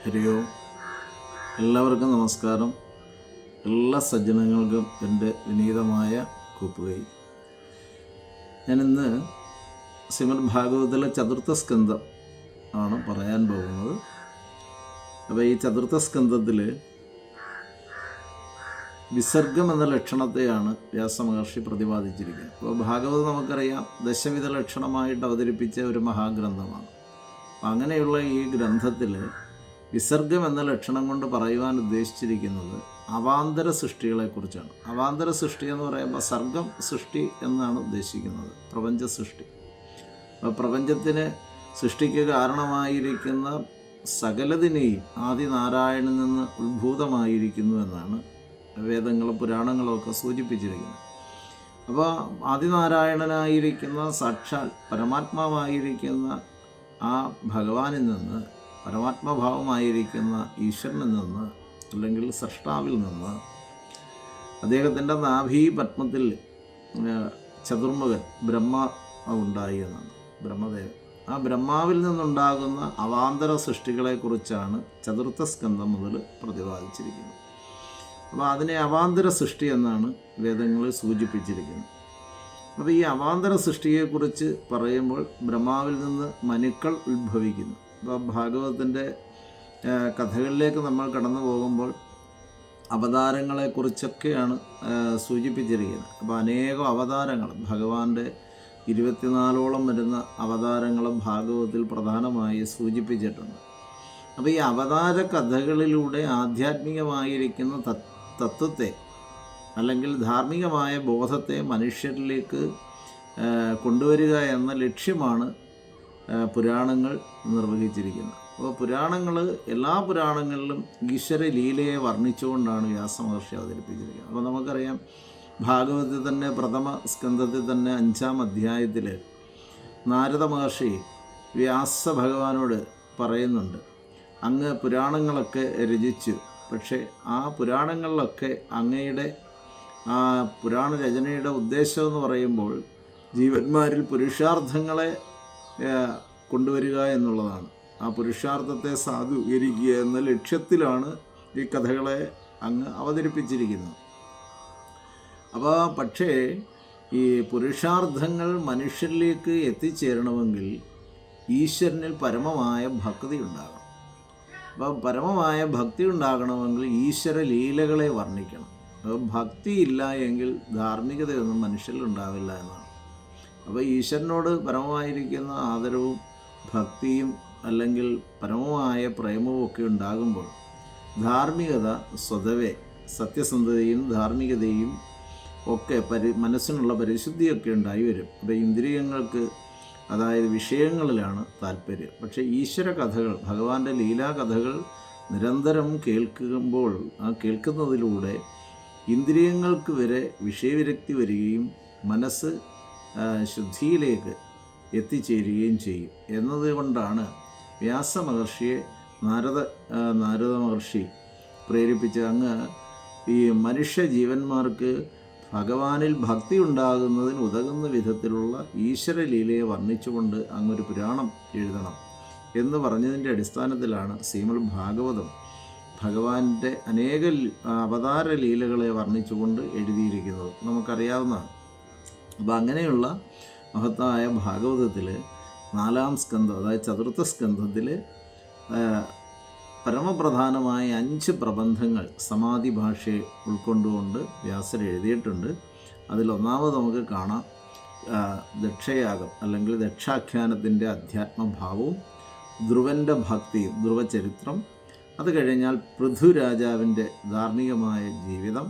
ഹരി ഓം. എല്ലാവർക്കും നമസ്കാരം. എല്ലാ സജ്ജനങ്ങൾക്കും എൻ്റെ വിനീതമായ കൂപ്പുകൈ. ഞാനിന്ന് ശ്രീമദ് ഭാഗവതത്തിലെ ചതുർത്ഥ സ്കന്ധം ആണ് പറയാൻ പോകുന്നത്. അപ്പോൾ ഈ ചതുർത്ഥ സ്കന്ധത്തിൽ വിസർഗം എന്ന ലക്ഷണത്തെയാണ് വ്യാസമഹർഷി പ്രതിപാദിച്ചിരിക്കുന്നത്. അപ്പോൾ ഭാഗവതം നമുക്കറിയാം ദശവിധ ലക്ഷണമായിട്ട് അവതരിപ്പിച്ച ഒരു മഹാഗ്രന്ഥമാണ്. അപ്പം അങ്ങനെയുള്ള ഈ ഗ്രന്ഥത്തിൽ വിസർഗം എന്ന ലക്ഷണം കൊണ്ട് പറയുവാൻ ഉദ്ദേശിച്ചിരിക്കുന്നത് അവാന്തര സൃഷ്ടികളെക്കുറിച്ചാണ്. അവാന്തര സൃഷ്ടി എന്ന് പറയുമ്പോൾ സർഗം സൃഷ്ടി എന്നാണ് ഉദ്ദേശിക്കുന്നത്, പ്രപഞ്ച സൃഷ്ടി. അപ്പോൾ പ്രപഞ്ചത്തിന് സൃഷ്ടിക്ക് കാരണമായിരിക്കുന്ന സകലതിനെയും ആദിനാരായണനിൽ നിന്ന് ഉത്ഭൂതമായിരിക്കുന്നു എന്നാണ് വേദങ്ങളും പുരാണങ്ങളും ഒക്കെ സൂചിപ്പിച്ചിരിക്കുന്നത്. അപ്പോൾ ആദിനാരായണനായിരിക്കുന്ന സാക്ഷാൽ പരമാത്മാവായിരിക്കുന്ന ആ ഭഗവാനിൽ നിന്ന്, പരമാത്മഭാവമായിരിക്കുന്ന ഈശ്വരനിൽ നിന്ന്, അല്ലെങ്കിൽ സൃഷ്ടാവിൽ നിന്ന് അദ്ദേഹത്തിൻ്റെ നാഭീ പത്മത്തിൽ ചതുർമുഖൻ ബ്രഹ്മ ഉണ്ടായി എന്നാണ്, ബ്രഹ്മദേവൻ. ആ ബ്രഹ്മാവിൽ നിന്നുണ്ടാകുന്ന അവാന്തര സൃഷ്ടികളെക്കുറിച്ചാണ് ചതുർത്ഥ സ്കന്ധം മുതൽ പ്രതിപാദിച്ചിരിക്കുന്നത്. അപ്പോൾ അതിനെ അവാന്തര സൃഷ്ടി എന്നാണ് വേദങ്ങളിൽ സൂചിപ്പിച്ചിരിക്കുന്നത്. അപ്പോൾ ഈ അവാന്തര സൃഷ്ടിയെക്കുറിച്ച് പറയുമ്പോൾ ബ്രഹ്മാവിൽ നിന്ന് മനുക്കൾ ഉത്ഭവിക്കുന്നു. അപ്പോൾ ഭാഗവതത്തിൻ്റെ കഥകളിലേക്ക് നമ്മൾ കടന്നു പോകുമ്പോൾ അവതാരങ്ങളെക്കുറിച്ചൊക്കെയാണ് സൂചിപ്പിച്ചിരിക്കുന്നത്. അപ്പോൾ അനേകം അവതാരങ്ങൾ, ഭഗവാന്റെ 24ഓളം വരുന്ന അവതാരങ്ങളും ഭാഗവതത്തിൽ പ്രധാനമായി സൂചിപ്പിച്ചിട്ടുണ്ട്. അപ്പോൾ ഈ അവതാര കഥകളിലൂടെ ആധ്യാത്മികമായിരിക്കുന്ന തത്വത്തെ അല്ലെങ്കിൽ ധാർമ്മികമായ ബോധത്തെ മനുഷ്യരിലേക്ക് കൊണ്ടുവരിക എന്ന ലക്ഷ്യമാണ് പുരാണങ്ങൾ നിർവഹിച്ചിരിക്കുന്നത്. അപ്പോൾ പുരാണങ്ങൾ, എല്ലാ പുരാണങ്ങളിലും ഈശ്വര ലീലയെ വർണ്ണിച്ചുകൊണ്ടാണ് വ്യാസമഹർഷി അവതരിപ്പിച്ചിരിക്കുന്നത്. അപ്പോൾ നമുക്കറിയാം ഭാഗവതത്തിൽ തന്നെ പ്രഥമ സ്കന്ധത്തിൽ തന്നെ 5-ാം അധ്യായത്തിൽ നാരദ മഹർഷി വ്യാസ ഭഗവാനോട് പറയുന്നുണ്ട്, അങ്ങ് പുരാണങ്ങളൊക്കെ രചിച്ചു, പക്ഷേ ആ പുരാണങ്ങളിലൊക്കെ അങ്ങയുടെ ആ പുരാണ രചനയുടെ ഉദ്ദേശം എന്ന് പറയുമ്പോൾ ജീവന്മാരിൽ പുരുഷാർത്ഥങ്ങളെ കൊണ്ടുവരിക എന്നുള്ളതാണ്. ആ പുരുഷാർത്ഥത്തെ സാധൂകരിക്കുക എന്ന ലക്ഷ്യത്തിലാണ് ഈ കഥകളെ അങ്ങ് അവതരിപ്പിച്ചിരിക്കുന്നത്. അപ്പോൾ പക്ഷേ ഈ പുരുഷാർത്ഥങ്ങൾ മനുഷ്യരിലേക്ക് എത്തിച്ചേരണമെങ്കിൽ ഈശ്വരനിൽ പരമമായ ഭക്തി ഉണ്ടാകണം. അപ്പോൾ പരമമായ ഭക്തി ഉണ്ടാകണമെങ്കിൽ ഈശ്വര ലീലകളെ വർണ്ണിക്കണം. അപ്പോൾ ഭക്തിയില്ല എങ്കിൽ ധാർമ്മികതയൊന്നും മനുഷ്യരിൽ ഉണ്ടാവില്ല എന്നാണ്. അപ്പോൾ ഈശ്വരനോട് പരമമായിരിക്കുന്ന ആദരവും ഭക്തിയും അല്ലെങ്കിൽ പരമമായ പ്രേമവും ഒക്കെ ഉണ്ടാകുമ്പോൾ ധാർമ്മികത സ്വതവേ, സത്യസന്ധതയും ധാർമ്മികതയും ഒക്കെ മനസ്സിനുള്ള പരിശുദ്ധിയൊക്കെ ഉണ്ടായി വരും. അപ്പോൾ ഇന്ദ്രിയങ്ങൾക്ക്, അതായത് വിഷയങ്ങളിലാണ് താല്പര്യം. പക്ഷേ ഈശ്വര കഥകൾ, ഭഗവാന്റെ ലീലാകഥകൾ നിരന്തരം കേൾക്കുമ്പോൾ ആ കേൾക്കുന്നതിലൂടെ ഇന്ദ്രിയങ്ങൾക്ക് വരെ വിഷയവിരക്തി വരികയും മനസ്സ് ശുദ്ധിയിലേക്ക് എത്തിച്ചേരുകയും ചെയ്യും എന്നതുകൊണ്ടാണ് വ്യാസമഹർഷിയെ നാരദ മഹർഷി പ്രേരിപ്പിച്ച് അങ്ങ് ഈ മനുഷ്യ ജീവന്മാർക്ക് ഭഗവാനിൽ ഭക്തി ഉണ്ടാകുന്നതിന് ഉതകുന്ന വിധത്തിലുള്ള ഈശ്വരലീലയെ വർണ്ണിച്ചുകൊണ്ട് അങ്ങൊരു പുരാണം എഴുതണം എന്ന് പറഞ്ഞതിൻ്റെ അടിസ്ഥാനത്തിലാണ് ശ്രീമദ് ഭാഗവതം ഭഗവാന്റെ അനേക അവതാര ലീലകളെ വർണ്ണിച്ചുകൊണ്ട് എഴുതിയിരിക്കുന്നത്, നമുക്കറിയാവുന്നതാണ്. അപ്പോൾ അങ്ങനെയുള്ള മഹത്തായ ഭാഗവതത്തിൽ 4-ാം സ്കന്ധം, അതായത് ചതുർത്ഥ സ്കന്ധത്തിൽ പരമപ്രധാനമായ 5 പ്രബന്ധങ്ങൾ സമാധി ഭാഷയെ ഉൾക്കൊണ്ടുകൊണ്ട് വ്യാസർ എഴുതിയിട്ടുണ്ട്. അതിലൊന്നാമത് നമുക്ക് കാണാം ദക്ഷയാഗം അല്ലെങ്കിൽ ദക്ഷാഖ്യാനത്തിൻ്റെ അധ്യാത്മഭാവവും ധ്രുവൻ്റെ ഭക്തിയും, ധ്രുവചരിത്രം. അത് കഴിഞ്ഞാൽ പൃഥ്വിരാജാവിൻ്റെ ധാർമ്മികമായ ജീവിതം.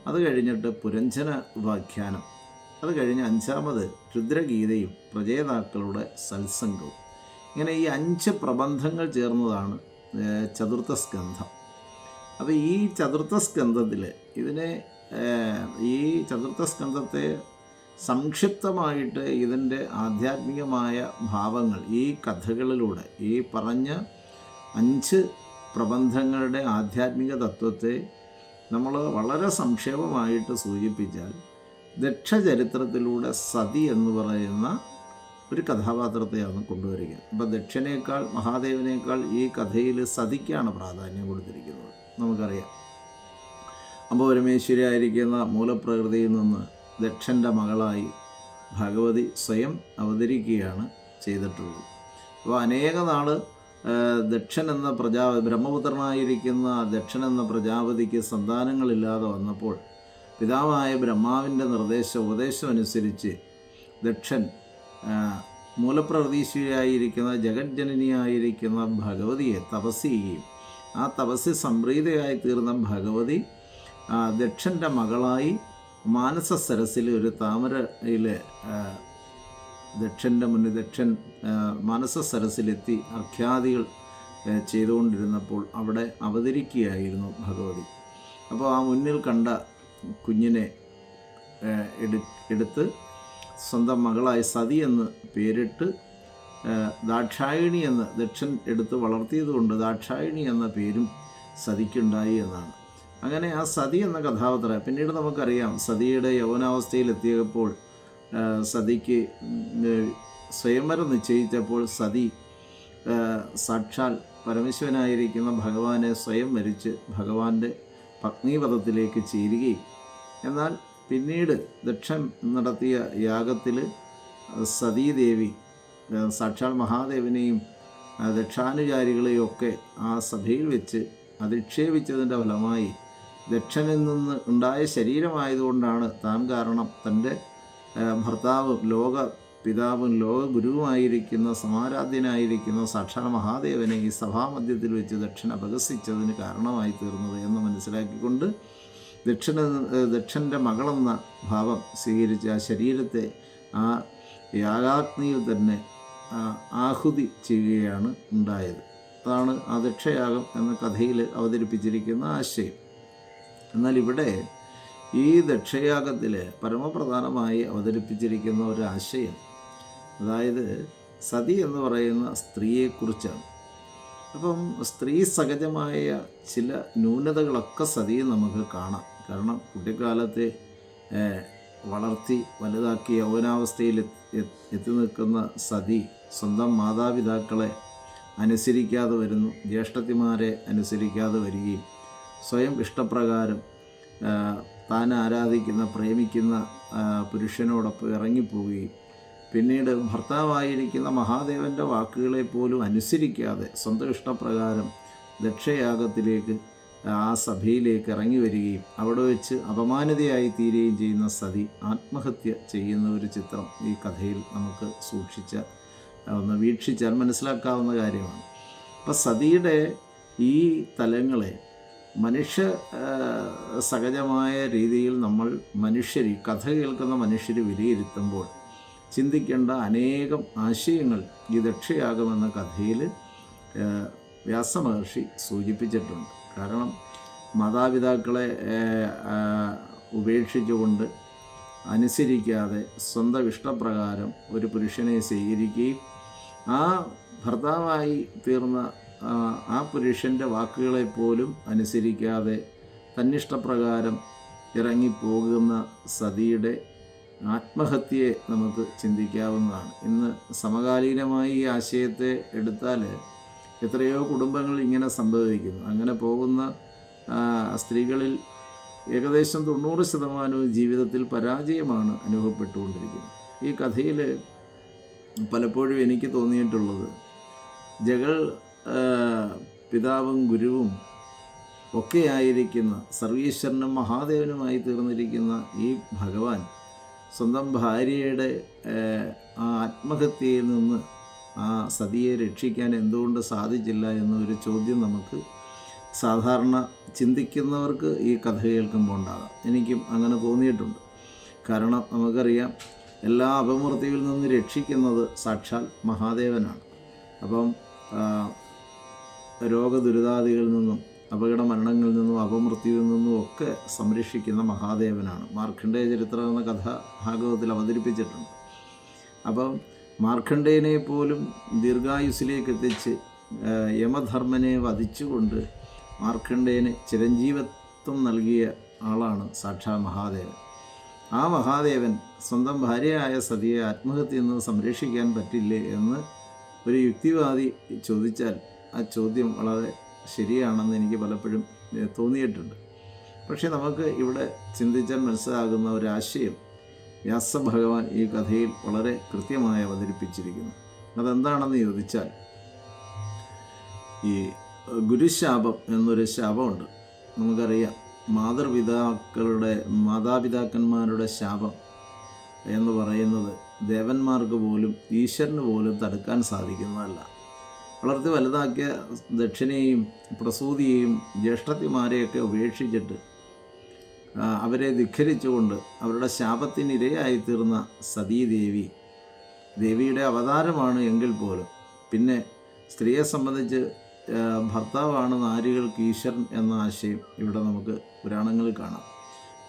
അത് കഴിഞ്ഞിട്ട് പുരഞ്ജന ഉപാഖ്യാനം. അത് കഴിഞ്ഞ് 5-ാമത് രുദ്രഗീതയും പ്രചേതാക്കളുടെ സത്സംഗവും. ഇങ്ങനെ ഈ 5 പ്രബന്ധങ്ങൾ ചേർന്നതാണ് ചതുർത്ഥ സ്കന്ധം. അപ്പോൾ ഈ ചതുർത്ഥ സ്കന്ധത്തിൽ ഈ ചതുർത്ഥ സ്കന്ധത്തെ സംക്ഷിപ്തമായിട്ട് ഇതിൻ്റെ ആധ്യാത്മികമായ ഭാവങ്ങൾ ഈ കഥകളിലൂടെ, ഈ പറഞ്ഞ 5 പ്രബന്ധങ്ങളുടെ ആധ്യാത്മിക തത്വത്തെ നമ്മൾ വളരെ സംക്ഷേപമായിട്ട് സൂചിപ്പിച്ചാൽ, ദക്ഷചരിത്രത്തിലൂടെ സതി എന്ന് പറയുന്ന ഒരു കഥാപാത്രത്തെയാണ് കൊണ്ടുവരിക. അപ്പോൾ ദക്ഷനേക്കാൾ മഹാദേവനേക്കാൾ ഈ കഥയിൽ സതിക്കാണ് പ്രാധാന്യം കൊടുത്തിരിക്കുന്നത്. നമുക്കറിയാം, അംബപരമേശ്വരിയായിരിക്കുന്ന മൂലപ്രകൃതിയിൽ നിന്ന് ദക്ഷൻ്റെ മകളായി ഭഗവതി സ്വയം അവതരിക്കുകയാണ് ചെയ്തിട്ടുള്ളത്. അപ്പോൾ അനേക നാൾ ദക്ഷൻ എന്ന ബ്രഹ്മപുത്രനായിരിക്കുന്ന ദക്ഷൻ എന്ന പ്രജാപതിക്ക് സന്താനങ്ങളില്ലാതെ വന്നപ്പോൾ പിതാവായ ബ്രഹ്മാവിൻ്റെ ഉപദേശം അനുസരിച്ച് ദക്ഷൻ മൂലപ്രകൃതീശ്വരിയായിരിക്കുന്ന ജഗജ്ജനനിയായിരിക്കുന്ന ഭഗവതിയെ തപസ് ചെയ്യുകയും ആ തപസ്സിൽ സംപ്രീതയായി തീർന്ന ഭഗവതി ദക്ഷൻ്റെ മകളായി മാനസ സരസിൽ ഒരു താമരയിൽ ദക്ഷൻ്റെ മുന്നിൽ ദക്ഷൻ മാനസ സരസിലെത്തി അർഘ്യാദികൾ ചെയ്തുകൊണ്ടിരുന്നപ്പോൾ അവിടെ അവതരിക്കുകയായിരുന്നു ഭഗവതി. അപ്പോൾ ആ മുന്നിൽ കണ്ട കുഞ്ഞിനെ എടുത്ത് സ്വന്തം മകളായി സതി എന്ന് പേരിട്ട് ദാക്ഷായണി എന്ന് ദക്ഷൻ എടുത്ത് വളർത്തിയതുകൊണ്ട് ദാക്ഷായണി എന്ന പേരും സതിക്കുണ്ടായി എന്നാണ്. അങ്ങനെ ആ സതി എന്ന കഥാപാത്രം പിന്നീട് നമുക്കറിയാം, സതിയുടെ യൗവനാവസ്ഥയിലെത്തിയപ്പോൾ സതിക്ക് സ്വയംവരം നിശ്ചയിച്ചപ്പോൾ സതി സാക്ഷാൽ പരമേശ്വരനായിരിക്കുന്ന ഭഗവാനെ സ്വയം വരിച്ച് ഭഗവാന്റെ പത്നീപദത്തിലേക്ക് ചേരുകയും, എന്നാൽ പിന്നീട് ദക്ഷൻ നടത്തിയ യാഗത്തിൽ സതീദേവി സാക്ഷാൽ മഹാദേവനെയും ദക്ഷാനുചാരികളെയും ഒക്കെ ആ സഭയിൽ വെച്ച് അധിക്ഷേപിച്ചതിൻ്റെ ഫലമായി ദക്ഷനിൽ നിന്ന് ഉണ്ടായ ശരീരമായതുകൊണ്ടാണ് താൻ കാരണം തൻ്റെ ഭർത്താവും ലോകപിതാവും ലോകഗുരുവുമായിരിക്കുന്ന സമാരാധ്യനായിരിക്കുന്ന സാക്ഷാൽ മഹാദേവനെ ഈ സഭാമധ്യത്തിൽ വെച്ച് ദക്ഷൻ അപഹസിച്ചതിന് കാരണമായി തീർന്നത് എന്ന് മനസ്സിലാക്കിക്കൊണ്ട് ദക്ഷൻ്റെ മകളെന്ന ഭാവം സ്വീകരിച്ച് ആ ശരീരത്തെ ആ യാഗാഗ്നിയിൽ തന്നെ ആഹുതി ചെയ്യുകയാണ് ഉണ്ടായത്. അതാണ് ആ ദക്ഷയാഗം എന്ന കഥയിൽ അവതരിപ്പിച്ചിരിക്കുന്ന ആശയം. എന്നാൽ ഇവിടെ ഈ ദക്ഷയാഗത്തിൽ പരമപ്രധാനമായി അവതരിപ്പിച്ചിരിക്കുന്ന ഒരു ആശയം, അതായത് സതി എന്ന് പറയുന്ന സ്ത്രീയെക്കുറിച്ചാണ്. അപ്പം സ്ത്രീ സഹജമായ ചില ന്യൂനതകളൊക്കെ സതിയിൽ നമുക്ക് കാണാം. കാരണം കുട്ടിക്കാലത്തെ വളർത്തി വലുതാക്കി യൗവനാവസ്ഥയിൽ എത്തി നിൽക്കുന്ന സതി സ്വന്തം മാതാപിതാക്കളെ അനുസരിക്കാതെ വരുന്നു, ജ്യേഷ്ഠത്തിമാരെ അനുസരിക്കാതെ വരികയും സ്വയം ഇഷ്ടപ്രകാരം താൻ ആരാധിക്കുന്ന പ്രേമിക്കുന്ന പുരുഷനോടൊപ്പം ഇറങ്ങിപ്പോവുകയും പിന്നീട് ഭർത്താവായിരിക്കുന്ന മഹാദേവൻ്റെ വാക്കുകളെ പോലും അനുസരിക്കാതെ സ്വന്തം ഇഷ്ടപ്രകാരം ദക്ഷയാഗത്തിലേക്ക് ആ സഭയിലേക്ക് ഇറങ്ങി വരികയും അവിടെ വെച്ച് അപമാനിതയായി തീരുകയും ചെയ്യുന്ന സതി ആത്മഹത്യ ചെയ്യുന്ന ഒരു ചിത്രം ഈ കഥയിൽ നമുക്ക് ഒന്ന് വീക്ഷിച്ചാൽ മനസ്സിലാക്കാവുന്ന കാര്യമാണ്. അപ്പം സതിയുടെ ഈ തലങ്ങളെ മനുഷ്യ സഹജമായ രീതിയിൽ നമ്മൾ കഥ കേൾക്കുന്ന മനുഷ്യർ വിലയിരുത്തുമ്പോൾ ചിന്തിക്കേണ്ട അനേകം ആശയങ്ങൾ ഈ ദക്ഷയാഗമെന്ന കഥയിൽ വ്യാസമഹർഷി സൂചിപ്പിച്ചിട്ടുണ്ട്. കാരണം മാതാപിതാക്കളെ ഉപേക്ഷിച്ചുകൊണ്ട് അനുസരിക്കാതെ സ്വന്തം ഇഷ്ടപ്രകാരം ഒരു പുരുഷനെ സ്വീകരിക്കുകയും ആ ഭർത്താവായി തീർന്ന ആ പുരുഷൻ്റെ വാക്കുകളെ പോലും അനുസരിക്കാതെ തന്നിഷ്ടപ്രകാരം ഇറങ്ങിപ്പോകുന്ന സതിയുടെ ആത്മഹത്യയെ നമുക്ക് ചിന്തിക്കാവുന്നതാണ്. ഇന്ന് സമകാലീനമായി ഈ ആശയത്തെ എടുത്താൽ എത്രയോ കുടുംബങ്ങൾ ഇങ്ങനെ സംഭവിക്കുന്നു. അങ്ങനെ പോകുന്ന സ്ത്രീകളിൽ ഏകദേശം 90% ജീവിതത്തിൽ പരാജയമാണ് അനുഭവപ്പെട്ടുകൊണ്ടിരിക്കുന്നത്. ഈ കഥയിൽ പലപ്പോഴും എനിക്ക് തോന്നിയിട്ടുള്ളത്, ജഗൽ പിതാവും ഗുരുവും ഒക്കെയായിരിക്കുന്ന സർവീശ്വരനും മഹാദേവനുമായി തീർന്നിരിക്കുന്ന ഈ ഭഗവാൻ സ്വന്തം ഭാര്യയുടെ ആ ആത്മഹത്യയിൽ നിന്ന് ആ സതിയെ രക്ഷിക്കാൻ എന്തുകൊണ്ട് സാധിച്ചില്ല എന്നൊരു ചോദ്യം നമുക്ക് സാധാരണ ചിന്തിക്കുന്നവർക്ക് ഈ കഥ കേൾക്കുമ്പോൾ ഉണ്ടാകാം. എനിക്കും അങ്ങനെ തോന്നിയിട്ടുണ്ട്. കാരണം നമുക്കറിയാം, എല്ലാ അപമൃത്യുവിൽ നിന്ന് രക്ഷിക്കുന്നത് സാക്ഷാൽ മഹാദേവനാണ്. അപ്പം രോഗദുരിതാദികളിൽ നിന്നും അപകട മരണങ്ങളിൽ നിന്നും അപമൃത്യുവിൽ നിന്നും ഒക്കെ സംരക്ഷിക്കുന്ന മഹാദേവനാണ്. മാർക്കണ്ഡേയ ചരിത്രം എന്ന കഥ ഭാഗവതത്തിൽ അവതരിപ്പിച്ചിട്ടുണ്ട്. അപ്പം മാർക്കണ്ഡേയനെ പോലും ദീർഘായുസ്സിലേക്ക് എത്തിച്ച് യമധർമ്മനെ വധിച്ചുകൊണ്ട് മാർക്കണ്ഡേയന് ചിരഞ്ജീവത്വം നൽകിയ ആളാണ് സാക്ഷാൽ മഹാദേവൻ. ആ മഹാദേവൻ സ്വന്തം ഭാര്യയായ സതിയെ ആത്മഹത്യയിൽ നിന്ന് സംരക്ഷിക്കാൻ പറ്റില്ലേ എന്ന് ഒരു യുക്തിവാദി ചോദിച്ചാൽ ആ ചോദ്യം വളരെ ശരിയാണെന്ന് എനിക്ക് പലപ്പോഴും തോന്നിയിട്ടുണ്ട്. പക്ഷേ നമുക്ക് ഇവിടെ ചിന്തിച്ചാൽ മനസ്സിലാകുന്ന ഒരാശയം വ്യാസഭഗവാൻ ഈ കഥയിൽ വളരെ കൃത്യമായി അവതരിപ്പിച്ചിരിക്കുന്നു. അതെന്താണെന്ന് ചോദിച്ചാൽ, ഈ ഗുരുശാപം എന്നൊരു ശാപമുണ്ട്. നമുക്കറിയാം, മാതാപിതാക്കന്മാരുടെ ശാപം എന്ന് പറയുന്നത് ദേവന്മാർക്ക് പോലും ഈശ്വരന് പോലും തടുക്കാൻ സാധിക്കുന്നതല്ല. വളർത്തി വലുതാക്കിയ ദക്ഷിണയെയും പ്രസൂതിയെയും ജ്യേഷ്ഠത്തിമാരെയൊക്കെ ഉപേക്ഷിച്ചിട്ട് അവരെ ധിഖരിച്ചുകൊണ്ട് അവരുടെ ശാപത്തിനിരയായിത്തീർന്ന ദേവിയുടെ അവതാരമാണ് എങ്കിൽ പോലും പിന്നെ സ്ത്രീയെ സംബന്ധിച്ച് ഭർത്താവാണ് നാരികൾക്ക് ഈശ്വരൻ എന്ന ആശയം ഇവിടെ നമുക്ക് പുരാണങ്ങളിൽ കാണാം.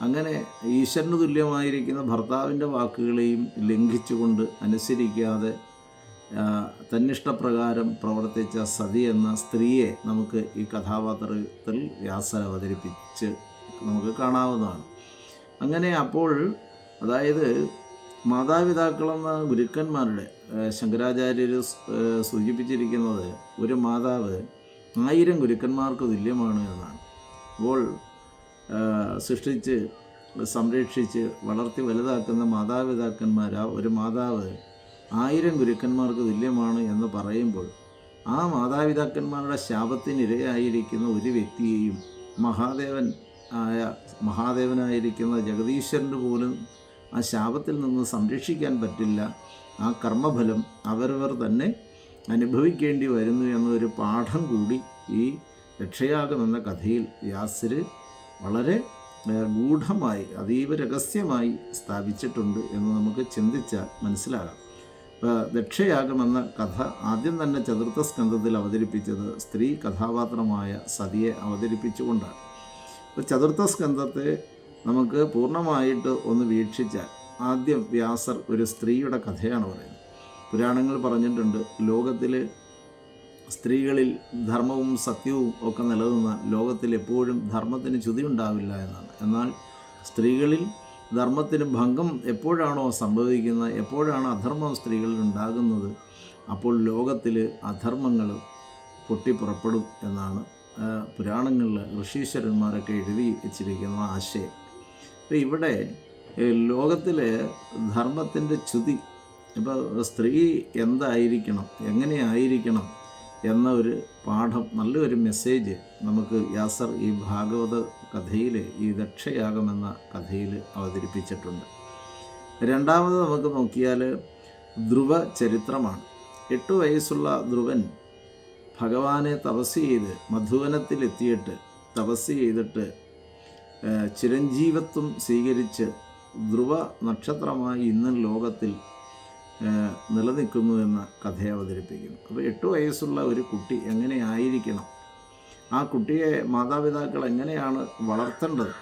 അങ്ങനെ ഈശ്വരന് തുല്യമായിരിക്കുന്ന ഭർത്താവിൻ്റെ വാക്കുകളെയും ലംഘിച്ചുകൊണ്ട് അനുസരിക്കാതെ തന്നിഷ്ടപ്രകാരം പ്രവർത്തിച്ച സതി എന്ന സ്ത്രീയെ നമുക്ക് ഈ കഥാപാത്രത്തിൽ വ്യാസൻ അവതരിപ്പിച്ച് നമുക്ക് കാണാവുന്നതാണ്. അങ്ങനെ അപ്പോൾ അതായത് മാതാപിതാക്കളെന്ന ഗുരുക്കന്മാരുടെ ശങ്കരാചാര്യർ സൂചിപ്പിച്ചിരിക്കുന്നത് ഒരു മാതാവ് 1000 ഗുരുക്കന്മാർക്ക് തുല്യമാണ് എന്നാണ്. അപ്പോൾ സൃഷ്ടിച്ച് സംരക്ഷിച്ച് വളർത്തി വലുതാക്കുന്ന മാതാപിതാക്കന്മാരാ ഒരു മാതാവ് 1000 ഗുരുക്കന്മാർക്ക് തുല്യമാണ് എന്ന് പറയുമ്പോൾ ആ മാതാപിതാക്കന്മാരുടെ ശാപത്തിനിരയായിരിക്കുന്ന ഒരു വ്യക്തിയെയും മഹാദേവനായിരിക്കുന്ന ജഗദീശ്വരന് പോലും ആ ശാപത്തിൽ നിന്ന് സംരക്ഷിക്കാൻ പറ്റില്ല. ആ കർമ്മഫലം അവരവർ തന്നെ അനുഭവിക്കേണ്ടി വരുന്നു എന്നൊരു പാഠം കൂടി ഈ രക്ഷയാഗം എന്ന കഥയിൽ വ്യാസർ വളരെ ഗൂഢമായി അതീവ രഹസ്യമായി സ്ഥാപിച്ചിട്ടുണ്ട് എന്ന് നമുക്ക് ചിന്തിച്ചാൽ മനസ്സിലാകാം. ദക്ഷയാഗം എന്ന കഥ ആദ്യം തന്നെ ചതുർത്ഥ സ്കന്ധത്തിൽ അവതരിപ്പിച്ചത് സ്ത്രീ കഥാപാത്രമായ സതിയെ അവതരിപ്പിച്ചുകൊണ്ടാണ്. അപ്പോൾ ചതുർത്ഥ സ്കന്ധത്തെ നമുക്ക് പൂർണ്ണമായിട്ട് ഒന്ന് വീക്ഷിച്ചാൽ ആദ്യം വ്യാസർ ഒരു സ്ത്രീയുടെ കഥയാണ് പറയുന്നത്. പുരാണങ്ങൾ പറഞ്ഞിട്ടുണ്ട്, ലോകത്തിൽ സ്ത്രീകളിൽ ധർമ്മവും സത്യവും ഒക്കെ നിലനിന്ന ലോകത്തിൽ എപ്പോഴും ധർമ്മത്തിന് ച്യുതിയുണ്ടാവില്ല എന്നാണ്. എന്നാൽ സ്ത്രീകളിൽ ധർമ്മത്തിന് ഭംഗം എപ്പോഴാണോ സംഭവിക്കുന്നത്, എപ്പോഴാണ് അധർമ്മം സ്ത്രീകളിൽ ഉണ്ടാകുന്നത്, അപ്പോൾ ലോകത്തിൽ അധർമ്മങ്ങൾ പൊട്ടിപ്പുറപ്പെടും എന്നാണ് പുരാണങ്ങളിൽ ഋഷീശ്വരന്മാരൊക്കെ എഴുതി വച്ചിരിക്കുന്ന ആശയം. അപ്പോൾ ഇവിടെ ലോകത്തിൽ ധർമ്മത്തിൻ്റെ ച്യുതി, ഇപ്പോൾ സ്ത്രീ എന്തായിരിക്കണം, എങ്ങനെയായിരിക്കണം എന്ന ഒരു പാഠം, നല്ലൊരു മെസ്സേജ് നമുക്ക് വ്യാസർ ഈ ഭാഗവത കഥയിൽ, ഈ ദക്ഷയാഗം എന്ന കഥയിൽ അവതരിപ്പിച്ചിട്ടുണ്ട്. രണ്ടാമത് നമുക്ക് നോക്കിയാൽ ധ്രുവ ചരിത്രമാണ്. 8 വയസ്സുള്ള ധ്രുവൻ ഭഗവാനെ തപസ് ചെയ്ത് മധുവനത്തിലെത്തിയിട്ട് തപസ് ചെയ്തിട്ട് ചിരഞ്ജീവത്വം സ്വീകരിച്ച് ധ്രുവ നക്ഷത്രമായി ഇന്നും ലോകത്തിൽ നിലനിൽക്കുന്നു എന്ന കഥയെ അവതരിപ്പിക്കുന്നു. അപ്പോൾ 8 വയസ്സുള്ള ഒരു കുട്ടി എങ്ങനെയായിരിക്കണം, ആ കുട്ടിയെ മാതാപിതാക്കൾ എങ്ങനെയാണ് വളർത്തേണ്ടത്.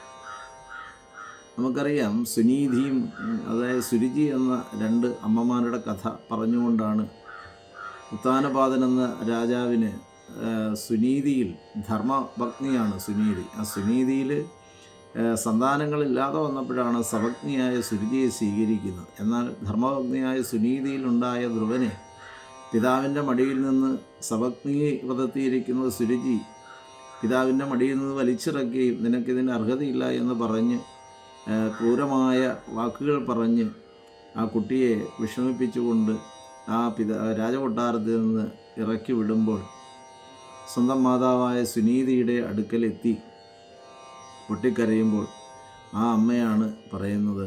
നമുക്കറിയാം, സുനീതിയും അതായത് സുരുചി എന്ന 2 അമ്മമാരുടെ കഥ പറഞ്ഞുകൊണ്ടാണ് ഉത്താനപാദൻ എന്ന രാജാവിന് സുനീതിയിൽ, ധർമ്മഭഗ്നിയാണ് സുനീതി, ആ സുനീതിയിൽ സന്താനങ്ങളില്ലാതെ വന്നപ്പോഴാണ് സഭഗ്നിയായ സുരുചിയെ സ്വീകരിക്കുന്നത്. എന്നാൽ ധർമ്മഭഗ്നിയായ സുനീതിയിലുണ്ടായ ധ്രുവനെ പിതാവിൻ്റെ മടിയിൽ നിന്ന് സഭഗ്നിയെ വതെത്തിയിരിക്കുന്നത് സുരുചി പിതാവിൻ്റെ മടിയിൽ നിന്ന് വലിച്ചിറക്കുകയും നിനക്കിതിന് അർഹതയില്ല എന്ന് പറഞ്ഞ് ക്രൂരമായ വാക്കുകൾ പറഞ്ഞ് ആ കുട്ടിയെ വിഷമിപ്പിച്ചുകൊണ്ട് ആ രാജകൊട്ടാരത്തിൽ നിന്ന് ഇറക്കി വിടുമ്പോൾ സ്വന്തം മാതാവായ സുനീതിയുടെ അടുക്കലെത്തി പൊട്ടിക്കരയുമ്പോൾ ആ അമ്മയാണ് പറയുന്നത്,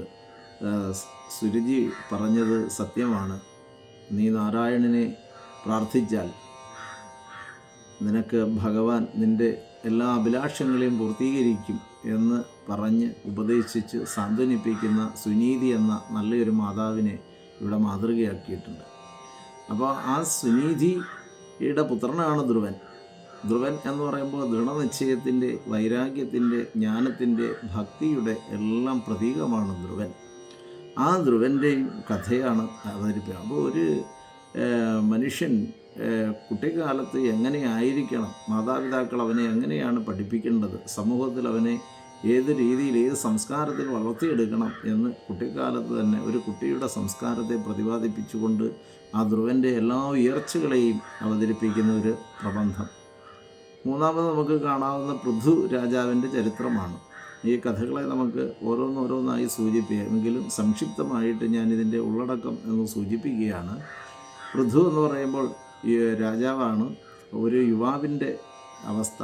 സുരുചി പറഞ്ഞത് സത്യമാണ്, നീ നാരായണനെ പ്രാർത്ഥിച്ചാൽ നിനക്ക് ഭഗവാൻ നിൻ്റെ എല്ലാ അഭിലാഷങ്ങളെയും പൂർത്തീകരിക്കും എന്ന് പറഞ്ഞ് ഉപദേശിച്ച് സാന്ത്വനിപ്പിക്കുന്ന സുനീതി എന്ന നല്ലൊരു മാതാവിനെ ഇവിടെ മാതൃകയാക്കിയിട്ടുണ്ട്. അപ്പോൾ ആ സുനീതിയുടെ പുത്രനാണ് ധ്രുവൻ. ധ്രുവൻ എന്ന് പറയുമ്പോൾ ദൃഢനിശ്ചയത്തിൻ്റെ, വൈരാഗ്യത്തിൻ്റെ, ജ്ഞാനത്തിൻ്റെ, ഭക്തിയുടെ എല്ലാം പ്രതീകമാണ് ധ്രുവൻ. ആ ധ്രുവൻ്റെയും കഥയാണ് അവതരിപ്പിക്കുക. അപ്പോൾ ഒരു മനുഷ്യൻ കുട്ടിക്കാലത്ത് എങ്ങനെയായിരിക്കണം, മാതാപിതാക്കൾ അവനെ എങ്ങനെയാണ് പഠിപ്പിക്കേണ്ടത്, സമൂഹത്തിൽ അവനെ ഏത് രീതിയിൽ ഏത് സംസ്കാരത്തിൽ വളർത്തിയെടുക്കണം എന്ന് കുട്ടിക്കാലത്ത് തന്നെ ഒരു കുട്ടിയുടെ സംസ്കാരത്തെ പ്രതിപാദിപ്പിച്ചുകൊണ്ട് ആ ധ്രുവൻ്റെ എല്ലാ ഉയർച്ചകളെയും അവതരിപ്പിക്കുന്ന ഒരു പ്രബന്ധം. മൂന്നാമത് നമുക്ക് കാണാവുന്ന പൃഥു രാജാവിൻ്റെ ചരിത്രമാണ്. ഈ കഥകളെ നമുക്ക് ഓരോന്നോരോന്നായി സൂചിപ്പിക്കാം, എങ്കിലും സംക്ഷിപ്തമായിട്ട് ഞാനിതിൻ്റെ ഉള്ളടക്കം എന്ന് സൂചിപ്പിക്കുകയാണ്. പൃഥു എന്ന് പറയുമ്പോൾ ഈ രാജാവാണ്. ഒരു യുവാവിൻ്റെ അവസ്ഥ,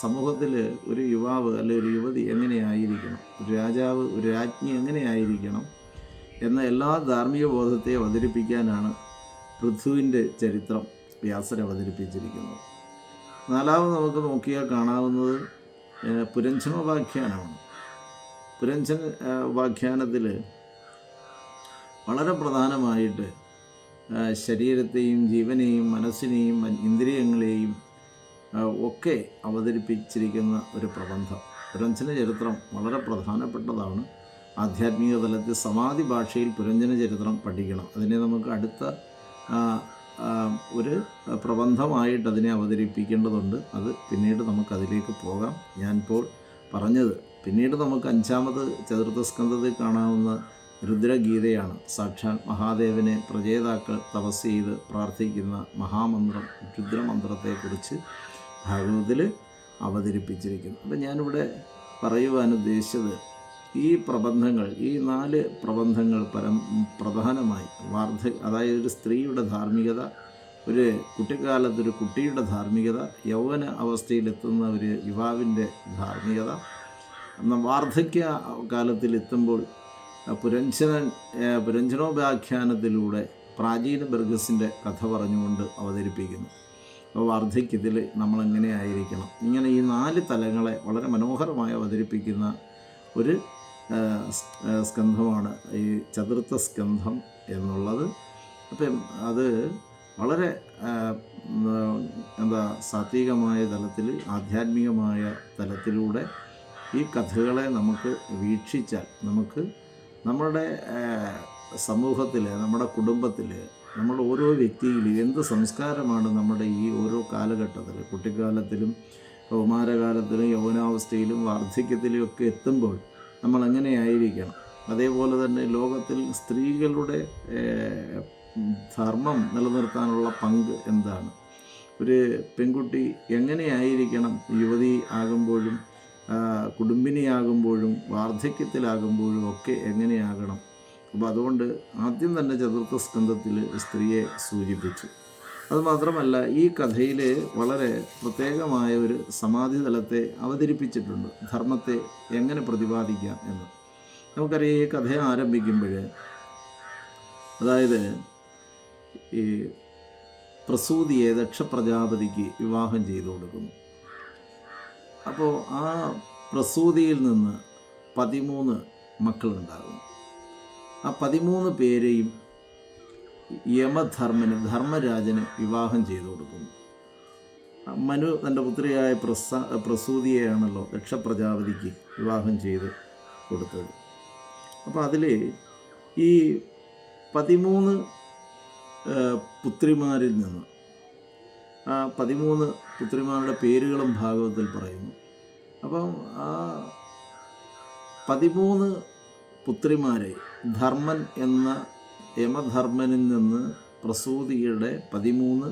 സമൂഹത്തിൽ ഒരു യുവാവ് അല്ലെ ഒരു യുവതി എങ്ങനെയായിരിക്കണം, ഒരു രാജാവ് ഒരു രാജ്ഞി എങ്ങനെയായിരിക്കണം എന്ന എല്ലാ ധാർമ്മിക ബോധത്തെ അവതരിപ്പിക്കാനാണ് പൃഥുവിൻ്റെ ചരിത്രം വ്യാസർ അവതരിപ്പിച്ചിരിക്കുന്നത്. നാലാമത് നമുക്ക് നോക്കിയാൽ കാണാവുന്നത് പുരഞ്ജനോപാഖ്യാനമാണ്. ഉപാഖ്യാനത്തിൽ വളരെ പ്രധാനമായിട്ട് ശരീരത്തെയും ജീവനെയും മനസ്സിനെയും ഇന്ദ്രിയങ്ങളെയും ഒക്കെ അവതരിപ്പിച്ചിരിക്കുന്ന ഒരു പ്രബന്ധം. പുരഞ്ജന ചരിത്രം വളരെ പ്രധാനപ്പെട്ടതാണ്. ആധ്യാത്മിക തലത്തിൽ സമാധി ഭാഷയിൽ പുരഞ്ജന ചരിത്രം പഠിക്കണം. അതിനെ നമുക്ക് അടുത്ത ഒരു പ്രബന്ധമായിട്ട് അതിനെ അവതരിപ്പിക്കേണ്ടതുണ്ട്. അത് പിന്നീട് നമുക്കതിലേക്ക് പോകാം. ഞാനിപ്പോൾ പറഞ്ഞത് പിന്നീട് നമുക്ക് 5-ാമത് ചതുർത്ഥ സ്കന്ധത്തിൽ കാണാവുന്ന രുദ്രഗീതയാണ്. സാക്ഷാൽ മഹാദേവനെ പ്രചേതാക്കൾ തപസ് ചെയ്ത് പ്രാർത്ഥിക്കുന്ന മഹാമന്ത്രം രുദ്രമന്ത്രത്തെക്കുറിച്ച് ഭാഗവതത്തിൽ അവതരിപ്പിച്ചിരിക്കുന്നു. അപ്പം ഞാനിവിടെ പറയുവാൻ ഉദ്ദേശിച്ചത് ഈ പ്രബന്ധങ്ങൾ, ഈ 4 പ്രബന്ധങ്ങൾ പ്രധാനമായി അതായത് ഒരു സ്ത്രീയുടെ ധാർമ്മികത, ഒരു കുട്ടിക്കാലത്തൊരു കുട്ടിയുടെ ധാർമ്മികത, യൗവന അവസ്ഥയിലെത്തുന്ന ഒരു യുവാവിൻ്റെ ധാർമ്മികത, വാർദ്ധക്യ കാലത്തിലെത്തുമ്പോൾ പുരഞ്ജനോപാഖ്യാനത്തിലൂടെ പ്രാചീന ബർഗസിൻ്റെ കഥ പറഞ്ഞുകൊണ്ട് അവതരിപ്പിക്കുന്നു. അപ്പോൾ വാർദ്ധക്യത്തിൽ നമ്മളെങ്ങനെ ആയിരിക്കണം, ഇങ്ങനെ ഈ 4 തലങ്ങളെ വളരെ മനോഹരമായി അവതരിപ്പിക്കുന്ന ഒരു സ്കന്ധമാണ് ഈ ചതുർത്ഥ സ്കന്ധം എന്നുള്ളത്. അപ്പം അത് വളരെ സാത്വികമായ തലത്തിൽ, ആധ്യാത്മികമായ തലത്തിലൂടെ ഈ കഥകളെ നമുക്ക് വീക്ഷിച്ചാൽ നമുക്ക് നമ്മുടെ സമൂഹത്തിൽ, നമ്മുടെ കുടുംബത്തിൽ, നമ്മുടെ ഓരോ വ്യക്തിയിലും എന്ത് സംസ്കാരമാണ് നമ്മുടെ ഈ ഓരോ കാലഘട്ടത്തിൽ, കുട്ടിക്കാലത്തിലും കൗമാരകാലത്തിലും യൗവനാവസ്ഥയിലും വാർദ്ധക്യത്തിലും ഒക്കെ എത്തുമ്പോൾ നമ്മൾ എങ്ങനെയായിരിക്കണം. അതേപോലെ തന്നെ ലോകത്തിൽ സ്ത്രീകളുടെ ധർമ്മം നിലനിർത്താനുള്ള പങ്ക് എന്താണ്, ഒരു പെൺകുട്ടി എങ്ങനെയായിരിക്കണം യുവതി ആകുമ്പോഴും കുടുംബിനിയാകുമ്പോഴും വാർദ്ധക്യത്തിലാകുമ്പോഴും ഒക്കെ എങ്ങനെയാകണം. അപ്പോൾ അതുകൊണ്ട് ആദ്യം തന്നെ ചതുർത്ഥ സ്കന്ധത്തിൽ സ്ത്രീയെ സൂചിപ്പിച്ചു. അതുമാത്രമല്ല ഈ കഥയിൽ വളരെ പ്രത്യേകമായ ഒരു സമാധി തലത്തെ അവതരിപ്പിച്ചിട്ടുണ്ട്. ധർമ്മത്തെ എങ്ങനെ പ്രതിപാദിക്കാം എന്ന് നമുക്കറിയാം. ഈ കഥ ആരംഭിക്കുമ്പോൾ അതായത് ഈ പ്രസൂതിയെ ദക്ഷപ്രജാപതിക്ക് വിവാഹം ചെയ്തു കൊടുക്കുന്നു. അപ്പോൾ ആ പ്രസൂതിയിൽ നിന്ന് 13 മക്കളുണ്ടാകും. ആ 13 പേരെയും ധർമ്മരാജന് വിവാഹം ചെയ്തു കൊടുക്കുന്നു. മനു തൻ്റെ പുത്രിയായ പ്രസൂതിയെയാണല്ലോ ദക്ഷപ്രജാപതിക്ക് വിവാഹം ചെയ്ത് കൊടുത്തത്. അപ്പോൾ അതിൽ ഈ 13 പുത്രിമാരിൽ നിന്ന് ആ 13 പുത്രിമാരുടെ പേരുകളും ഭാഗവതത്തിൽ പറയുന്നു. അപ്പം ആ 13 പുത്രിമാരെ ധർമ്മൻ എന്ന യമധർമ്മനിൽ നിന്ന് പ്രസൂതിയുടെ 13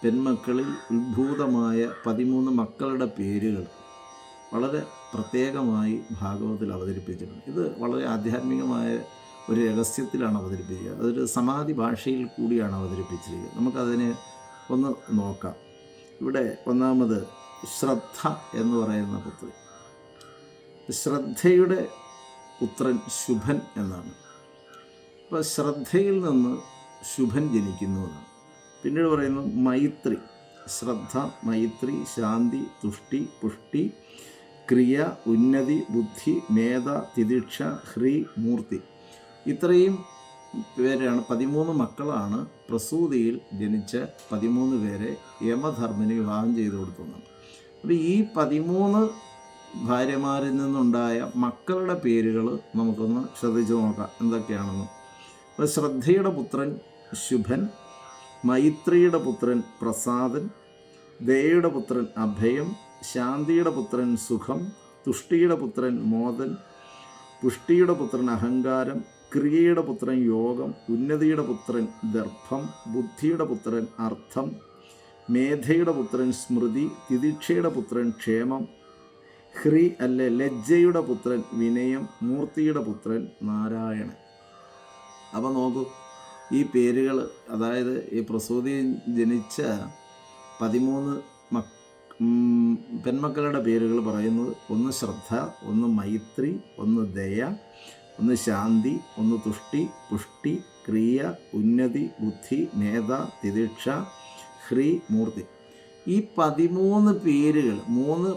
പെൺമക്കളിൽ ഉത്ഭൂതമായ 13 മക്കളുടെ പേരുകൾ വളരെ പ്രത്യേകമായി ഭാഗവതത്തിൽ അവതരിപ്പിച്ചിട്ടുണ്ട്. ഇത് വളരെ ആധ്യാത്മികമായ ഒരു രഹസ്യത്തിലാണ് അവതരിപ്പിക്കുക. അതൊരു സമാധി ഭാഷയിൽ കൂടിയാണ് അവതരിപ്പിച്ചിരിക്കുന്നത്. നമുക്കതിനെ ഒന്ന് നോക്കാം. ഇവിടെ ഒന്നാമത് ശ്രദ്ധ എന്ന് പറയുന്ന പുത്രി. ശ്രദ്ധയുടെ പുത്രൻ ശുഭൻ എന്നാണ്. അപ്പോൾ ശ്രദ്ധയിൽ നിന്ന് ശുഭൻ ജനിക്കുന്നു എന്നാണ്. പിന്നീട് പറയുന്നു മൈത്രി. ശ്രദ്ധ, മൈത്രി, ശാന്തി, തുഷ്ടി, പുഷ്ടി, ക്രിയ, ഉന്നതി, ബുദ്ധി, മേധ, തിദിക്ഷ, ഹ്രീ, മൂർത്തി. ഇത്രയും പേരാണ് 13 മക്കളാണ് പ്രസൂതിയിൽ ജനിച്ച 13 പേരെ യമധർമ്മന് വിവാഹം ചെയ്തു കൊടുക്കുന്നത്. അപ്പോൾ ഈ 13 ഭാര്യമാരിൽ നിന്നുണ്ടായ മക്കളുടെ പേരുകൾ നമുക്കൊന്ന് ശ്രദ്ധിച്ചു നോക്കാം എന്തൊക്കെയാണെന്ന്. അപ്പോൾ ശ്രദ്ധയുടെ പുത്രൻ ശുഭൻ, മൈത്രിയുടെ പുത്രൻ പ്രസാദൻ, ദയയുടെ പുത്രൻ അഭയം, ശാന്തിയുടെ പുത്രൻ സുഖം, തുഷ്ടിയുടെ പുത്രൻ മോദൻ, പുഷ്ടിയുടെ പുത്രൻ അഹങ്കാരം, ക്രിയയുടെ പുത്രൻ യോഗം, ഉന്നതിയുടെ പുത്രൻ ദർഭം, ബുദ്ധിയുടെ പുത്രൻ അർത്ഥം, മേധയുടെ പുത്രൻ സ്മൃതി, തിദിക്ഷയുടെ പുത്രൻ ക്ഷേമം, ലജ്ജയുടെ പുത്രൻ വിനയം, മൂർത്തിയുടെ പുത്രൻ നാരായണൻ. അപ്പം നോക്കൂ, ഈ പേരുകൾ, അതായത് ഈ പ്രസൂതി ജനിച്ച 13 പെൺമക്കളുടെ പേരുകൾ പറയുന്നത്, ഒന്ന് ശ്രദ്ധ, ഒന്ന് മൈത്രി, ഒന്ന് ദയ, ഒന്ന് ശാന്തി, ഒന്ന് തുഷ്ടി, പുഷ്ടി, ക്രിയ, ഉന്നതി, ബുദ്ധി, മേധ, തിദിക്ഷ, മൂർത്തി. ഈ 13 പേരുകൾ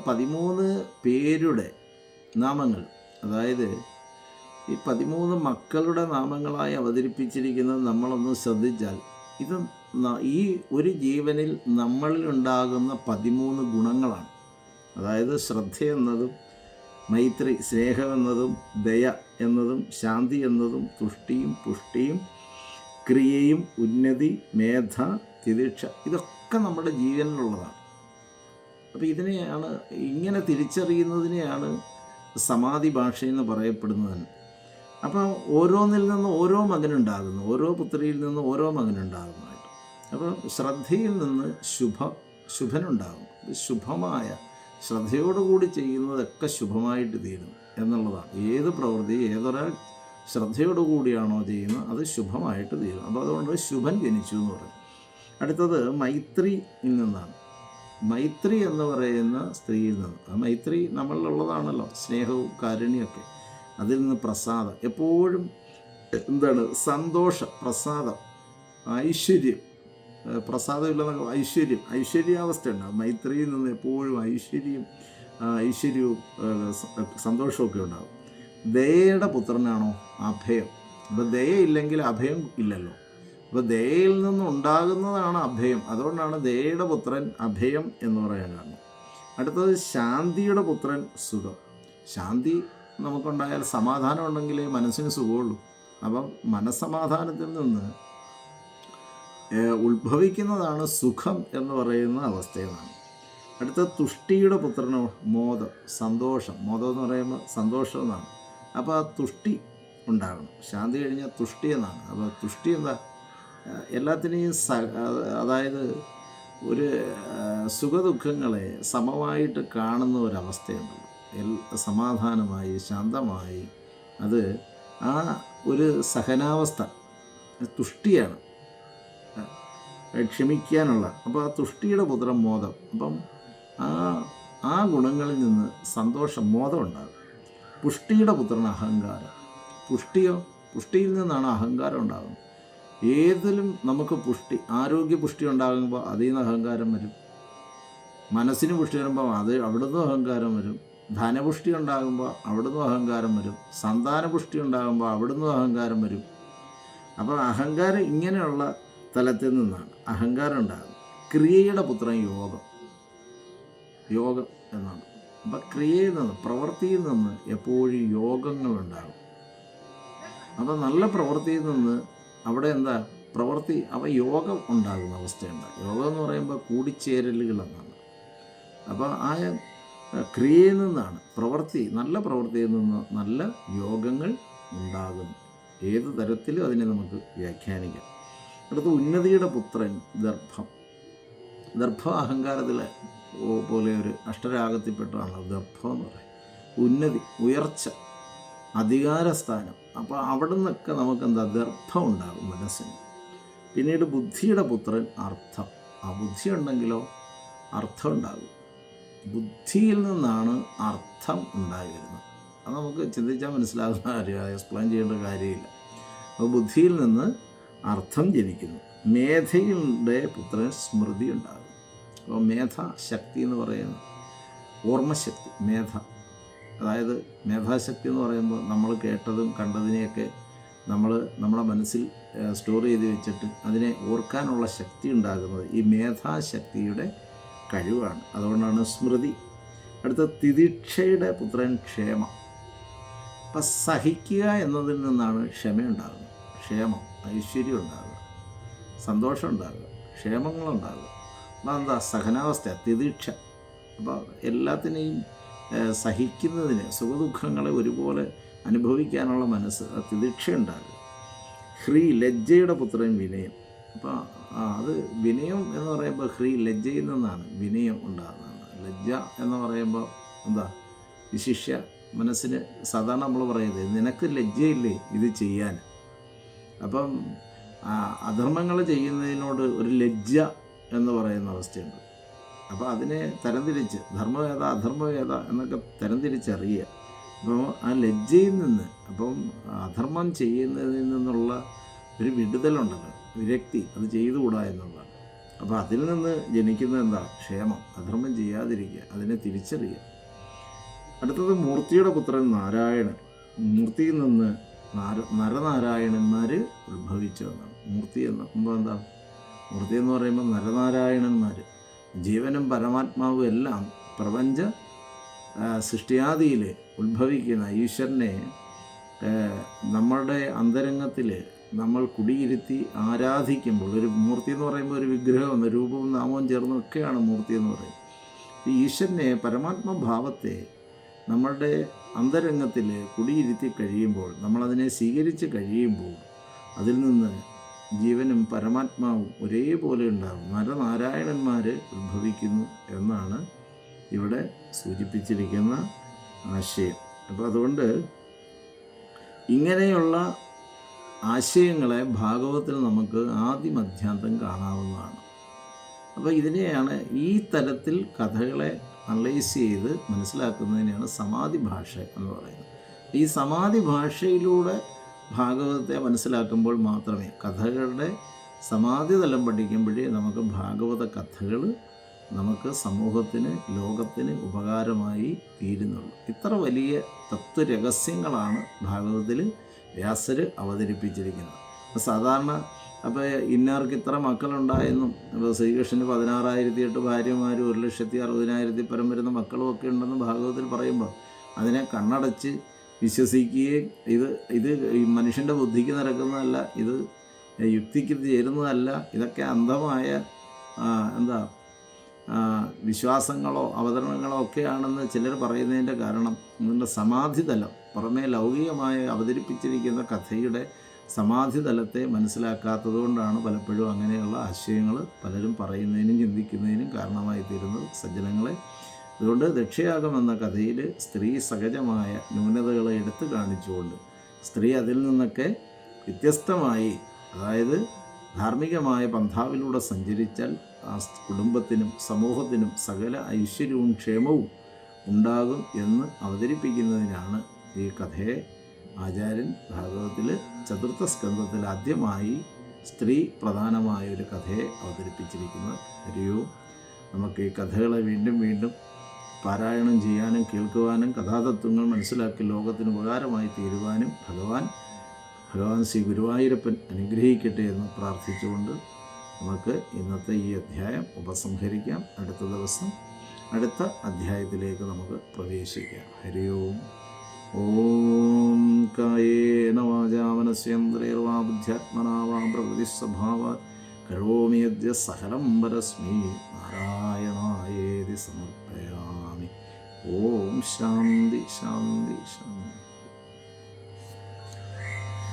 13 പേരുടെ നാമങ്ങൾ, അതായത് ഈ 13 മക്കളുടെ നാമങ്ങളായി അവതരിപ്പിച്ചിരിക്കുന്നത് നമ്മളൊന്ന് ശ്രദ്ധിച്ചാൽ, ഇത് ഈ ഒരു ജീവനിൽ നമ്മളിലുണ്ടാകുന്ന 13 ഗുണങ്ങളാണ്. അതായത് ശ്രദ്ധ എന്നതും, മൈത്രി സ്നേഹം എന്നതും, ദയ എന്നതും, ശാന്തി എന്നതും, തുഷ്ടിയും പുഷ്ടിയും, ക്രിയയും, ഉന്നതി, മേധ, തിദിക്ഷ, ഇതൊക്കെ നമ്മുടെ ജീവനിലുള്ളതാണ്. അപ്പോൾ ഇതിനെയാണ്, ഇങ്ങനെ തിരിച്ചറിയുന്നതിനെയാണ് സമാധി ഭാഷയെന്ന് പറയപ്പെടുന്നത്. അപ്പോൾ ഓരോന്നിൽ നിന്ന് ഓരോ മകനുണ്ടാകുന്നു, ഓരോ പുത്രിയിൽ നിന്ന് ഓരോ മകനുണ്ടാകുന്നതായിട്ട്. അപ്പോൾ ശ്രദ്ധയിൽ നിന്ന് ശുഭനുണ്ടാകും. ശുഭമായ ശ്രദ്ധയോടുകൂടി ചെയ്യുന്നതൊക്കെ ശുഭമായിട്ട് തീരുന്നു എന്നുള്ളതാണ്. ഏത് പ്രവൃത്തി ഏതൊരാൾ ശ്രദ്ധയോടുകൂടിയാണോ ചെയ്യുന്നത് അത് ശുഭമായിട്ട് തീരും. അപ്പോൾ അതുകൊണ്ട് ശുഭൻ ജനിച്ചു എന്ന് പറയും. അടുത്തത് മൈത്രിയിൽ നിന്നാണ്. മൈത്രി എന്ന് പറയുന്ന സ്ത്രീയിൽ നിന്ന്, ആ മൈത്രി നമ്മളിലുള്ളതാണല്ലോ, സ്നേഹവും കാരുണ്യമൊക്കെ. അതിൽ നിന്ന് പ്രസാദം, എപ്പോഴും എന്താണ്, സന്തോഷം, പ്രസാദം, ഐശ്വര്യം, പ്രസാദമില്ലെന്നൊക്കെ ഐശ്വര്യാവസ്ഥ ഉണ്ടാകും. മൈത്രിയിൽ നിന്ന് എപ്പോഴും ഐശ്വര്യവും സന്തോഷമൊക്കെ ഉണ്ടാകും. ദയയുടെ പുത്രനാണോ അഭയം. അപ്പോൾ ദയയില്ലെങ്കിൽ അഭയം ഇല്ലല്ലോ. അപ്പോൾ ദയയിൽ നിന്നുണ്ടാകുന്നതാണ് അഭയം. അതുകൊണ്ടാണ് ദയയുടെ പുത്രൻ അഭയം എന്ന് പറയാൻ കാരണം. അടുത്തത് ശാന്തിയുടെ പുത്രൻ സുഖം. ശാന്തി നമുക്കുണ്ടായാൽ, സമാധാനം ഉണ്ടെങ്കിലേ മനസ്സിന് സുഖമുള്ളൂ. അപ്പം മനസ്സമാധാനത്തിൽ നിന്ന് ഉത്ഭവിക്കുന്നതാണ് സുഖം എന്ന് പറയുന്ന അവസ്ഥയെന്നാണ്. അടുത്ത തുഷ്ടിയുടെ പുത്രനോ മോദം, സന്തോഷം. മോദം എന്ന് പറയുമ്പോൾ സന്തോഷം എന്നാണ്. അപ്പോൾ ആ തുഷ്ടി ഉണ്ടാകണം. ശാന്തി കഴിഞ്ഞാൽ തുഷ്ടി എന്നാണ്. അപ്പോൾ തുഷ്ടി എന്താ, എല്ലാത്തിനെയും അതായത് ഒരു സുഖദുഃഖങ്ങളെ സമമായിട്ട് കാണുന്ന ഒരവസ്ഥയുണ്ടല്ലോ, സമാധാനമായി ശാന്തമായി. അത് ആ ഒരു സഹനാവസ്ഥ തുഷ്ടിയാണ്, ക്ഷമിക്കാനുള്ള. അപ്പോൾ ആ തുഷ്ടിയുടെ പുത്രൻ മോദം. അപ്പം ആ ഗുണങ്ങളിൽ നിന്ന് സന്തോഷം, മോദം ഉണ്ടാകും. പുഷ്ടിയുടെ പുത്രൻ അഹങ്കാരം. പുഷ്ടിയിൽ നിന്നാണ് അഹങ്കാരം ഉണ്ടാകുന്നത്. ഏതിലും നമുക്ക് ആരോഗ്യ പുഷ്ടി ഉണ്ടാകുമ്പോൾ അതിൽ നിന്ന് അഹങ്കാരം വരും. മനസ്സിന് പുഷ്ടി വരുമ്പോൾ അവിടുന്ന് അഹങ്കാരം വരും. ധനപുഷ്ടി ഉണ്ടാകുമ്പോൾ അവിടുന്ന് അഹങ്കാരം വരും. സന്താന പുഷ്ടി ഉണ്ടാകുമ്പോൾ അവിടുന്ന് അഹങ്കാരം വരും. അപ്പോൾ അഹങ്കാരം ഇങ്ങനെയുള്ള തലത്തിൽ നിന്നാണ് അഹങ്കാരം ഉണ്ടാകുന്നത്. ക്രിയയുടെ പുത്രൻ യോഗം എന്നാണ്. അപ്പം ക്രിയയിൽ നിന്ന്, പ്രവൃത്തിയിൽ നിന്ന് എപ്പോഴും യോഗങ്ങളുണ്ടാകും. അപ്പം നല്ല പ്രവൃത്തിയിൽ നിന്ന് അവിടെ എന്താ പ്രവൃത്തി, യോഗം ഉണ്ടാകുന്ന അവസ്ഥയുണ്ട്. യോഗം എന്ന് പറയുമ്പോൾ കൂടിച്ചേരലുകൾ എന്നാണ്. അപ്പോൾ ആ ക്രിയയിൽ നിന്നാണ് നല്ല പ്രവൃത്തിയിൽ നിന്ന് നല്ല യോഗങ്ങൾ ഉണ്ടാകുന്നു. ഏത് തരത്തിലും അതിനെ നമുക്ക് വ്യാഖ്യാനിക്കാം. അടുത്ത ഉന്നതിയുടെ പുത്രൻ ദർഭം അഹങ്കാരത്തിൽ പോലെ ഒരു അഷ്ടരാഗത്തിൽപ്പെട്ടാണ് ദർഭം എന്ന് പറയും. ഉന്നതി, ഉയർച്ച, അധികാരസ്ഥാനം. അപ്പോൾ അവിടെ നിന്നൊക്കെ നമുക്കെന്താ ദർഭം ഉണ്ടാകും മനസ്സിന്. പിന്നീട് ബുദ്ധിയുടെ പുത്രൻ അർത്ഥം. ആ ബുദ്ധി ഉണ്ടെങ്കിലോ അർത്ഥം ഉണ്ടാകും. ബുദ്ധിയിൽ നിന്നാണ് അർത്ഥം ഉണ്ടായി വരുന്നത്. അത് നമുക്ക് ചിന്തിച്ചാൽ മനസ്സിലാകുന്ന കാര്യം, എക്സ്പ്ലെയിൻ ചെയ്യേണ്ട കാര്യമില്ല. അപ്പോൾ ബുദ്ധിയിൽ നിന്ന് അർത്ഥം ജനിക്കുന്നു. മേധയുടെ പുത്രൻ സ്മൃതി ഉണ്ടാകും. അപ്പോൾ മേധാശക്തി എന്ന് പറയുന്നത് ഓർമ്മശക്തി, അതായത് മേധാശക്തി എന്ന് പറയുമ്പോൾ നമ്മൾ കേട്ടതും കണ്ടതിനെയൊക്കെ നമ്മുടെ മനസ്സിൽ സ്റ്റോർ ചെയ്ത് വെച്ചിട്ട് അതിനെ ഓർക്കാനുള്ള ശക്തി ഉണ്ടാകുന്നത് ഈ മേധാശക്തിയുടെ കഴിവാണ്. അതുകൊണ്ടാണ് സ്മൃതി. അടുത്ത തിദിക്ഷയുടെ പുത്രൻ ക്ഷേമം. അപ്പം സഹിക്കുക എന്നതിൽ നിന്നാണ് ക്ഷമയുണ്ടാകുന്നത്. ക്ഷേമം, ഐശ്വര്യം ഉണ്ടാകുക, സന്തോഷം ഉണ്ടാകുക, ക്ഷേമങ്ങളുണ്ടാകുക. അപ്പോൾ എന്താ സഹനാവസ്ഥ, തിദിക്ഷ. അപ്പോൾ എല്ലാത്തിനെയും സഹിക്കുന്നതിന്, സുഖദുഃഖങ്ങളെ ഒരുപോലെ അനുഭവിക്കാനുള്ള മനസ്സ്, തിദിക്ഷയുണ്ടാകുക. ലജ്ജയുടെ പുത്രൻ വിനയം. അപ്പോൾ അത് വിനയം എന്ന് പറയുമ്പോൾ ലജ്ജയിൽ നിന്നാണ് വിനയം ഉണ്ടാകുന്നത്. ലജ്ജ എന്ന് പറയുമ്പോൾ എന്താ, വിശിഷ്യ മനസ്സിന് സാധാരണ നമ്മൾ പറയുന്നത്, നിനക്ക് ലജ്ജയില്ലേ ഇത് ചെയ്യാൻ. അപ്പം അധർമ്മങ്ങൾ ചെയ്യുന്നതിനോട് ഒരു ലജ്ജ എന്ന് പറയുന്ന അവസ്ഥയുണ്ട്. അപ്പോൾ അതിനെ തരംതിരിച്ച് ധർമ്മവേദ അധർമ്മവേദ എന്നൊക്കെ തരംതിരിച്ചറിയുക. അപ്പോൾ ആ ലജ്ജയിൽ നിന്ന്, അപ്പം അധർമ്മം ചെയ്യുന്നതിൽ നിന്നുള്ള ഒരു വിടുതലുണ്ടല്ലോ, വിരക്തി, അത് ചെയ്തുകൂടാ എന്നുള്ളതാണ്. അപ്പോൾ അതിൽ നിന്ന് ജനിക്കുന്നത് എന്താ, ക്ഷേമം. അധർമ്മം ചെയ്യാതിരിക്കുക, അതിനെ തിരിച്ചറിയുക. അടുത്തത് മൂർത്തിയുടെ പുത്രൻ നാരായണൻ. മൂർത്തിയിൽ നിന്ന് നരനാരായണന്മാർ ഉത്ഭവിച്ചു എന്നാണ്. മൂർത്തി എന്ന് എന്താ, മൂർത്തി എന്ന് പറയുമ്പോൾ നരനാരായണന്മാർ, ജീവനും പരമാത്മാവും എല്ലാം പ്രപഞ്ച സൃഷ്ടിയാദിയിൽ ഉത്ഭവിക്കുന്ന ഈശ്വരനെ നമ്മളുടെ അന്തരംഗത്തിൽ നമ്മൾ കുടിയിരുത്തി ആരാധിക്കുമ്പോൾ, ഒരു മൂർത്തി എന്ന് പറയുമ്പോൾ ഒരു വിഗ്രഹം, രൂപവും നാമവും ചേർന്നൊക്കെയാണ് മൂർത്തി എന്ന് പറയുന്നത്. ഈ ഈശ്വരനെ, പരമാത്മഭാവത്തെ നമ്മളുടെ അന്തരംഗത്തിൽ കുടിയിരുത്തി കഴിയുമ്പോൾ, നമ്മളതിനെ സ്വീകരിച്ച് കഴിയുമ്പോൾ, അതിൽ നിന്ന് ജീവനും പരമാത്മാവും ഒരേപോലെ ഉണ്ടാകും. നരനാരായണന്മാർ ഉത്ഭവിക്കുന്നു എന്നാണ് ഇവിടെ സൂചിപ്പിച്ചിരിക്കുന്ന ആശയം. അപ്പോൾ അതുകൊണ്ട് ഇങ്ങനെയുള്ള ആശയങ്ങളെ ഭാഗവതത്തിൽ നമുക്ക് ആദിമധ്യാന്തം കാണാവുന്നതാണ്. അപ്പോൾ ഇതിനെയാണ് ഈ തരത്തിൽ കഥകളെ അനലൈസ് ചെയ്ത് മനസ്സിലാക്കുന്നതിനെയാണ് സമാധി ഭാഷ എന്ന് പറയുന്നത്. ഈ സമാധി ഭാഷയിലൂടെ ഭാഗവതത്തെ മനസ്സിലാക്കുമ്പോൾ മാത്രമേ, കഥകളുടെ സമാധി തലം പഠിക്കുമ്പോഴേ നമുക്ക് ഭാഗവത കഥകൾ നമുക്ക് സമൂഹത്തിന്, ലോകത്തിന് ഉപകാരമായി തീരുന്നുള്ളൂ. ഇത്ര വലിയ തത്വരഹസ്യങ്ങളാണ് ഭാഗവതത്തിൽ വ്യാസർ അവതരിപ്പിച്ചിരിക്കുന്നത്. സാധാരണ അപ്പോൾ ഇന്നാർക്ക് ഇത്ര മക്കളുണ്ടായെന്നും, ഇപ്പോൾ ശ്രീകൃഷ്ണന് 16,008 ഭാര്യമാരും 1,60,000 പരം വരുന്ന മക്കളും ഒക്കെ ഉണ്ടെന്ന് ഭാഗവതത്തിൽ പറയുമ്പോൾ അതിനെ കണ്ണടച്ച് വിശ്വസിക്കുകയും ഇത് ഈ മനുഷ്യൻ്റെ ബുദ്ധിക്ക് നിരക്കുന്നതല്ല, ഇത് യുക്തിക്ക് ചേരുന്നതല്ല, ഇതൊക്കെ അന്ധമായ വിശ്വാസങ്ങളോ അവതരണങ്ങളോ ഒക്കെയാണെന്ന് ചിലർ പറയുന്നതിൻ്റെ കാരണം നിങ്ങളുടെ സമാധിതലം, പുറമേ ലൗകികമായി അവതരിപ്പിച്ചിരിക്കുന്ന കഥയുടെ സമാധിതലത്തെ മനസ്സിലാക്കാത്തത് കൊണ്ടാണ് പലപ്പോഴും അങ്ങനെയുള്ള ആശയങ്ങൾ പലരും പറയുന്നതിനും ചിന്തിക്കുന്നതിനും കാരണമായി തീരുന്നത് സജ്ജനങ്ങളെ. അതുകൊണ്ട് ദക്ഷയാഗം എന്ന കഥയിൽ സ്ത്രീ സഹജമായ ന്യൂനതകളെ എടുത്തു കാണിച്ചുകൊണ്ട് സ്ത്രീ അതിൽ നിന്നൊക്കെ വ്യത്യസ്തമായി, അതായത് ധാർമ്മികമായ പന്ഥാവിലൂടെ സഞ്ചരിച്ചാൽ ആ കുടുംബത്തിനും സമൂഹത്തിനും സകല ഐശ്വര്യവും ക്ഷേമവും ഉണ്ടാകും എന്ന് അവതരിപ്പിക്കുന്നതിനാണ് ഈ കഥയെ ആചാര്യൻ ഭാഗവതത്തിൽ ചതുർത്ഥ സ്കന്ധത്തിൽ ആദ്യമായി സ്ത്രീ പ്രധാനമായൊരു കഥയെ അവതരിപ്പിച്ചിരിക്കുന്നത്. ഹരിയോ, നമുക്ക് ഈ കഥകളെ വീണ്ടും വീണ്ടും പാരായണം ചെയ്യാനും കേൾക്കുവാനും കഥാതത്വങ്ങൾ മനസ്സിലാക്കി ലോകത്തിന് ഉപകാരമായി തീരുവാനും ഭഗവാൻ ശ്രീ ഗുരുവായൂരപ്പൻ അനുഗ്രഹിക്കട്ടെ എന്ന് പ്രാർത്ഥിച്ചുകൊണ്ട് നമുക്ക് ഇന്നത്തെ ഈ അധ്യായം ഉപസംഹരിക്കാം. അടുത്ത ദിവസം അടുത്ത അധ്യായത്തിലേക്ക് നമുക്ക് പ്രവേശിക്കാം. ഹരി ഓം. ഓം കായേന വാചാ മനസ്യേന്ദ്രിയർവാ ബുദ്ധ്യാത്മനാ വാ പ്രകൃതിസ്വഭാവാത് കരോമി യദ്യ സകലം പരസ്മൈ നാരായണായേതി സമർപ്പയാമി. ഓം ശാന്തി ശാന്തി ശാന്തി.